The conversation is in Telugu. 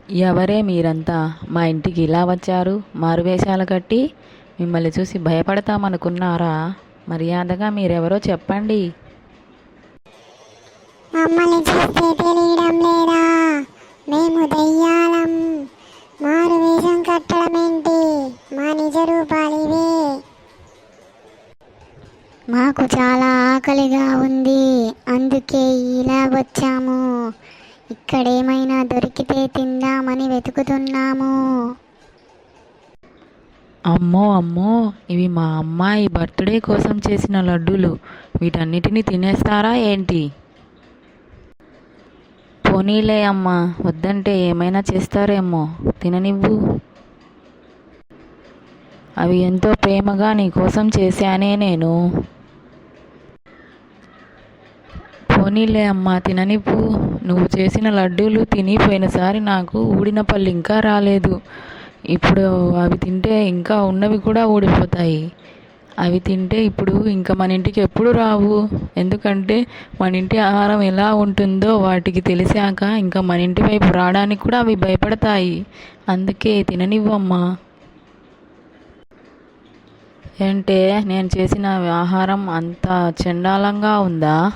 ఎవరే మీరంతా మా ఇంటికి ఇలా వచ్చారు మారువేషాలు కట్టి? మిమ్మల్ని చూసి భయపడతామనుకున్నారా? మర్యాదగా మీరెవరో చెప్పండి. మమ్మల్ని చూస్తే తెలియడం లేదా? మేము దయ్యాలం. మారు వేషం కట్టడమేంటి? మా నిజ రూపాలివే. మాకు చాలా ఆకలిగా ఉంది, అందుకే ఇలా వచ్చాము. ఇక్కడేమైనా దొరికితే తిందామని వెతుకుతున్నాము. అమ్మో అమ్మో, ఇవి మా అమ్మాయి బర్త్డే కోసం చేసిన లడ్డూలు. వీటన్నిటిని తినేస్తారా ఏంటి? పోనీలే అమ్మా, వద్దంటే ఏమైనా చేస్తారేమో, తిననివ్వు. అవి ఎంతో ప్రేమగా నీ కోసం చేశానే నేను. పోనీలే అమ్మా, తిననివ్వు. నువ్వు చేసిన లడ్డూలు తిని పోయినసారి నాకు ఊడిన పళ్ళు ఇంకా రాలేదు. ఇప్పుడు అవి తింటే ఇంకా ఉన్నవి కూడా ఊడిపోతాయి. అవి తింటే ఇప్పుడు ఇంకా మన ఇంటికి ఎప్పుడు రావు. ఎందుకంటే మన ఇంటి ఆహారం ఎలా ఉంటుందో వాటికి తెలిసాక ఇంకా మన ఇంటి వైపు రావడానికి కూడా అవి భయపడతాయి. అందుకే తిననివ్వమ్మా. ఏంటే, నేను చేసిన ఆహారం అంత చండాలంగా ఉందా?